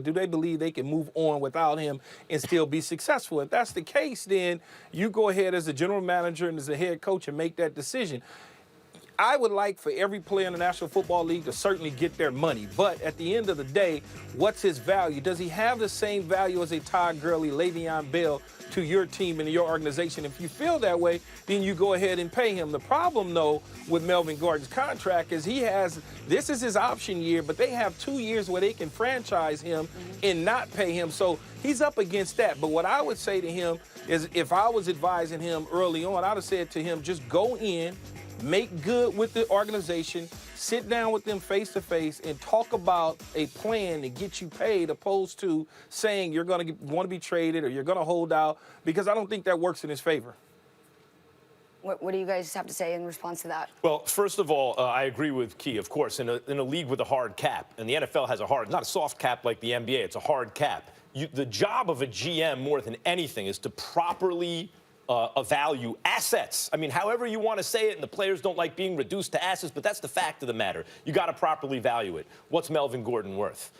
Do they believe they can move on without him and still be successful? If that's the case, then you go ahead as a general manager and as a head coach and make that decision. I would like for every player in the National Football League to certainly get their money. But at the end of the day, what's his value? Does he have the same value as a Todd Gurley, Le'Veon Bell to your team and to your organization? If you feel that way, then you go ahead and pay him. The problem, though, with Melvin Gordon's contract is this is his option year, but they have 2 years where they can franchise him and not pay him. So he's up against that. But what I would say to him is if I was advising him early on, I would have said to him, just go in, make good with the organization, sit down with them face to face and talk about a plan to get you paid, opposed to saying you're going to want to be traded or you're going to hold out, because I don't think that works in his favor. What do you guys have to say in response to that? Well, first of all, I agree with Key. Of course, in a league with a hard cap, and the NFL has not a soft cap like the NBA, it's a hard cap. The job of a GM more than anything is to properly value assets. I mean, however you want to say it, and the players don't like being reduced to assets, but that's the fact of the matter. You got to properly value it. What's Melvin Gordon worth?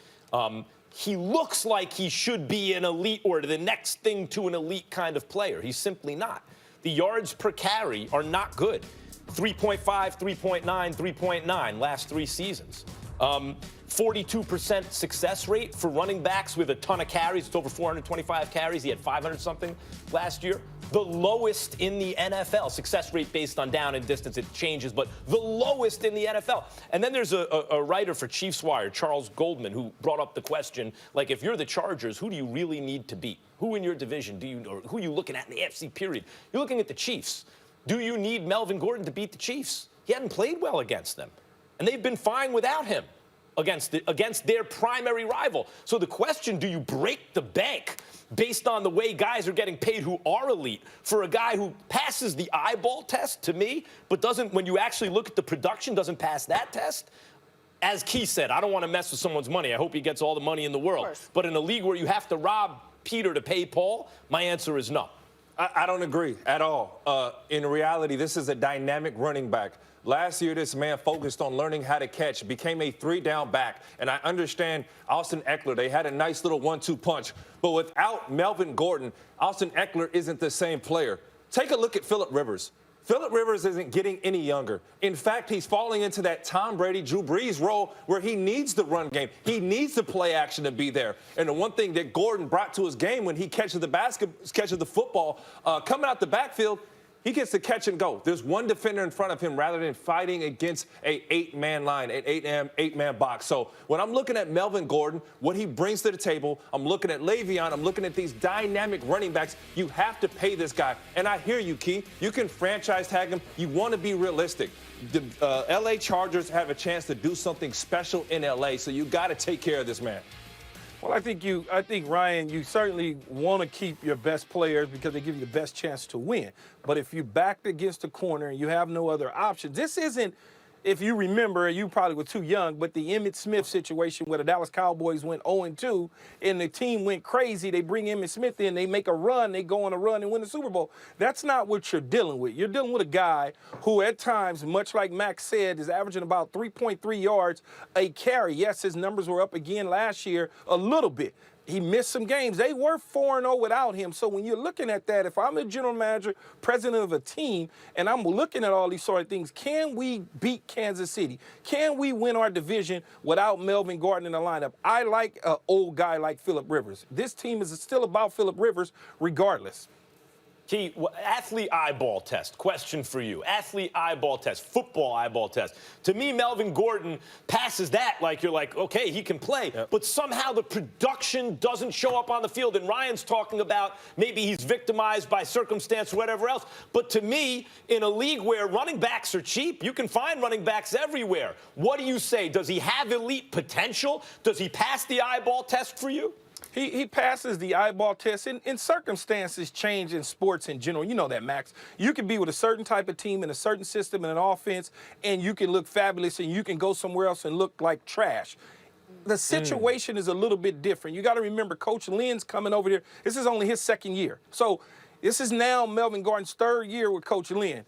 He looks like he should be an elite or the next thing to an elite kind of player. He's simply not. The yards per carry are not good. 3.5, 3.9, 3.9 last 3 seasons. 42% success rate for running backs with a ton of carries. It's over 425 carries. He had 500-something last year. The lowest in the NFL. Success rate based on down and distance, it changes, but the lowest in the NFL. And then there's a writer for Chiefs Wire, Charles Goldman, who brought up the question, like, if you're the Chargers, who do you really need to beat? Who in your division or who are you looking at in the AFC period? You're looking at the Chiefs. Do you need Melvin Gordon to beat the Chiefs? He hadn't played well against them, and they've been fine without him against their primary rival. So the question, do you break the bank based on the way guys are getting paid who are elite for a guy who passes the eyeball test, to me, but doesn't, when you actually look at the production, doesn't pass that test? As Key said, I don't want to mess with someone's money. I hope he gets all the money in the world. But in a league where you have to rob Peter to pay Paul, my answer is no. I don't agree at all. In reality, this is a dynamic running back. Last year, this man focused on learning how to catch, became a 3-down back. And I understand Austin Eckler, they had a nice little 1-2 punch. But without Melvin Gordon, Austin Eckler isn't the same player. Take a look at Phillip Rivers. Phillip Rivers isn't getting any younger. In fact, he's falling into that Tom Brady, Drew Brees role where he needs the run game. He needs the play action to be there. And the one thing that Gordon brought to his game when he catches the football coming out the backfield, he gets to catch and go. There's one defender in front of him rather than fighting against an 8-man line, an 8-man box. So when I'm looking at Melvin Gordon, what he brings to the table, I'm looking at Le'Veon, I'm looking at these dynamic running backs. You have to pay this guy. And I hear you, Key. You can franchise tag him. You want to be realistic. The L.A. Chargers have a chance to do something special in L.A., so you got to take care of this man. Well, I think, Ryan, you certainly want to keep your best players because they give you the best chance to win. But if you're backed against the corner and you have no other options, this isn't, if you remember, you probably were too young, but the Emmitt Smith situation where the Dallas Cowboys went 0-2 and the team went crazy. They bring Emmitt Smith in, they make a run, they go on a run and win the Super Bowl. That's not what you're dealing with. You're dealing with a guy who at times, much like Max said, is averaging about 3.3 yards a carry. Yes, his numbers were up again last year a little bit. He missed some games. They were 4-0 without him. So when you're looking at that, if I'm a general manager, president of a team, and I'm looking at all these sort of things, can we beat Kansas City? Can we win our division without Melvin Gordon in the lineup? I like an old guy like Phillip Rivers. This team is still about Phillip Rivers regardless. Key, athlete eyeball test. Question for you. Athlete eyeball test. Football eyeball test. To me, Melvin Gordon passes that like you're like, okay, he can play. Yep. But somehow the production doesn't show up on the field. And Ryan's talking about maybe he's victimized by circumstance or whatever else. But to me, in a league where running backs are cheap, you can find running backs everywhere. What do you say? Does he have elite potential? Does he pass the eyeball test for you? He passes the eyeball test, and circumstances change in sports in general. You know that, Max. You can be with a certain type of team in a certain system and an offense, and you can look fabulous, and you can go somewhere else and look like trash. The situation is a little bit different. You got to remember, Coach Lynn's coming over here. This is only his 2nd year. So this is now Melvin Gordon's 3rd year with Coach Lynn.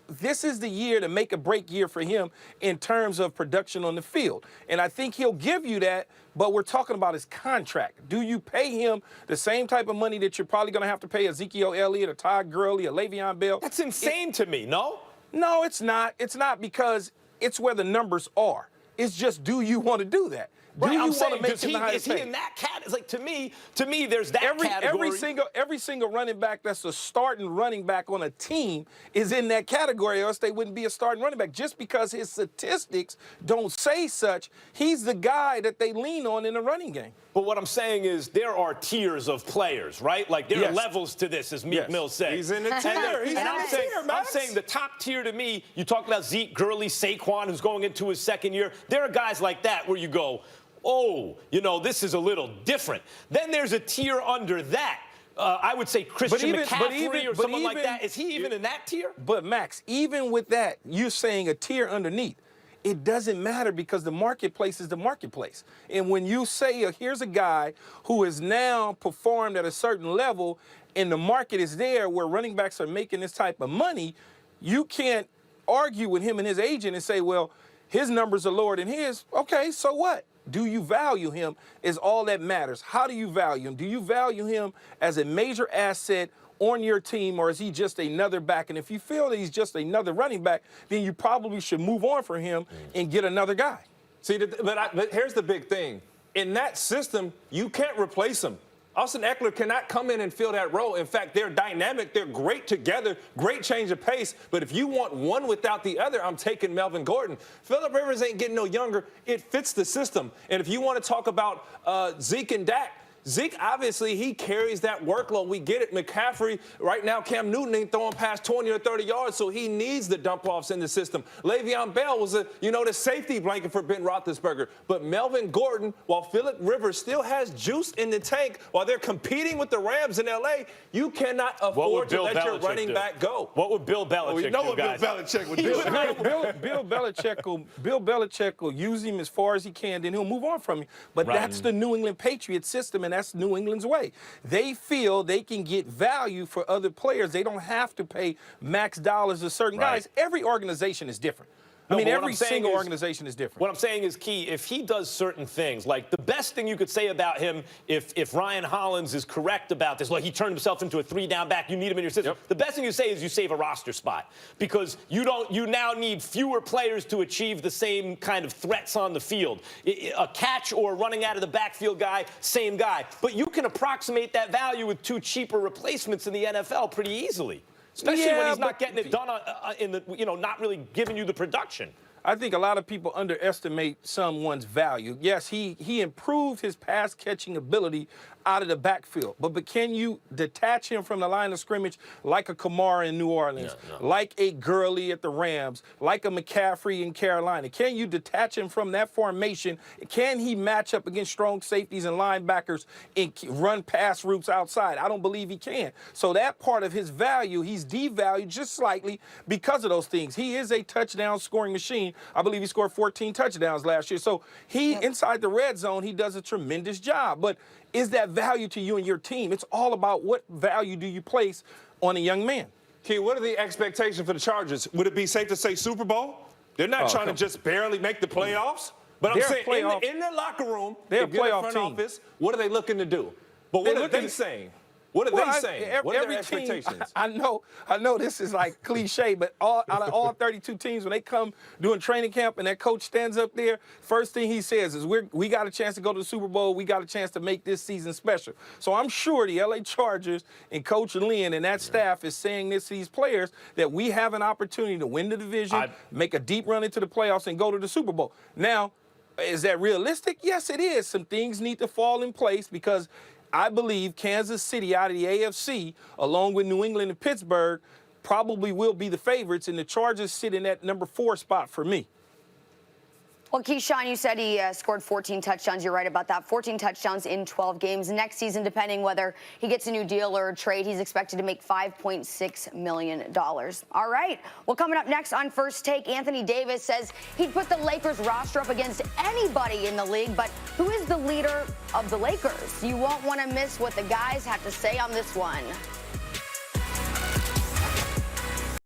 this is the year to make a break year for him in terms of production on the field. And I think he'll give you that, but we're talking about his contract. Do you pay him the same type of money that you're probably going to have to pay Ezekiel Elliott, or Todd Gurley, or Le'Veon Bell? That's insane to me, no? No, it's not. It's not, because it's where the numbers are. It's just, do you want to do that? Do you I'm want saying, to make is him the highest he paid? in that cat? It's like, to me, there's that category. Every single running back that's a starting running back on a team is in that category, or else they wouldn't be a starting running back. Just because his statistics don't say such, he's the guy that they lean on in the running game. But what I'm saying is there are tiers of players, right? Like there are levels to this, as Meek Mill said. He's in the tier. He's in the tier, I'm Max. saying the top tier to me, you talk about Zeke, Gurley, Saquon, who's going into his second year. There are guys like that where you go, oh, this is a little different. Then there's a tier under that. I would say Christian McCaffrey or someone like that. Is he even in that tier? But, Max, even with that, you're saying a tier underneath. It doesn't matter, because the marketplace is the marketplace. And when you say, here's a guy who has now performed at a certain level and the market is there where running backs are making this type of money, you can't argue with him and his agent and say, well, his numbers are lower than his. Okay, so what? Do you value him is all that matters. How do you value him? Do you value him as a major asset on your team, or is he just another back? And if you feel that he's just another running back, then you probably should move on from him and get another guy. See, but here's the big thing. In that system, you can't replace him. Austin Eckler cannot come in and fill that role. In fact, they're dynamic. They're great together. Great change of pace. But if you want one without the other, I'm taking Melvin Gordon. Phillip Rivers ain't getting no younger. It fits the system. And if you want to talk about Zeke and Dak, Zeke, obviously, he carries that workload. We get it. McCaffrey, right now, Cam Newton ain't throwing past 20 or 30 yards, so he needs the dump-offs in the system. Le'Veon Bell was the safety blanket for Ben Roethlisberger. But Melvin Gordon, while Phillip Rivers still has juice in the tank, while they're competing with the Rams in L.A., you cannot afford to let your running back go. What would Bill Belichick We know do, what guys? Bill Belichick would do. Bill Belichick will use him as far as he can, then he'll move on from him. But that's the New England Patriots system, and that's New England's way. They feel they can get value for other players. They don't have to pay max dollars to certain guys. Every organization is different. Every single organization is different. What I'm saying is, Key, if he does certain things, like the best thing you could say about him, if Ryan Hollins is correct about this, like he turned himself into a 3-down back, you need him in your system. The best thing you say is you save a roster spot, because you now need fewer players to achieve the same kind of threats on the field. A catch or running out of the backfield guy, same guy. But you can approximate that value with 2 cheaper replacements in the NFL pretty easily. Especially when he's not getting it done not really giving you the production. I think a lot of people underestimate someone's value. Yes, he improved his pass catching ability out of the backfield, but can you detach him from the line of scrimmage like a Kamara in New Orleans, like a Gurley at the Rams, like a McCaffrey in Carolina? Can you detach him from that formation? Can he match up against strong safeties and linebackers and run pass routes outside? I don't believe he can. So that part of his value, he's devalued just slightly because of those things. He is a touchdown scoring machine. I believe he scored 14 touchdowns last year. So inside the red zone, he does a tremendous job. But is that value to you and your team? It's all about what value do you place on a young man. Key, what are the expectations for the Chargers? Would it be safe to say Super Bowl? They're not trying to just barely make the playoffs. But I'm saying in their locker room, they're a if you're in the playoff front team. office, what are they looking to do? But what are they saying? What are they saying? What are their expectations? I know this is like cliche, but out of all 32 teams, when they come doing training camp and that coach stands up there, first thing he says is, we got a chance to go to the Super Bowl. We got a chance to make this season special. So I'm sure the LA Chargers and Coach Lynn and that staff is saying this to these players, that we have an opportunity to win the division, make a deep run into the playoffs, and go to the Super Bowl. Now, is that realistic? Yes, it is. Some things need to fall in place, because I believe Kansas City out of the AFC, along with New England and Pittsburgh, probably will be the favorites, and the Chargers sit in that number 4 spot for me. Well, Keyshawn, you said he scored 14 touchdowns. You're right about that. 14 touchdowns in 12 games. Next season, depending whether he gets a new deal or a trade, he's expected to make $5.6 million. All right. Well, coming up next on First Take, Anthony Davis says he'd put the Lakers roster up against anybody in the league, but who is the leader of the Lakers? You won't want to miss what the guys have to say on this one.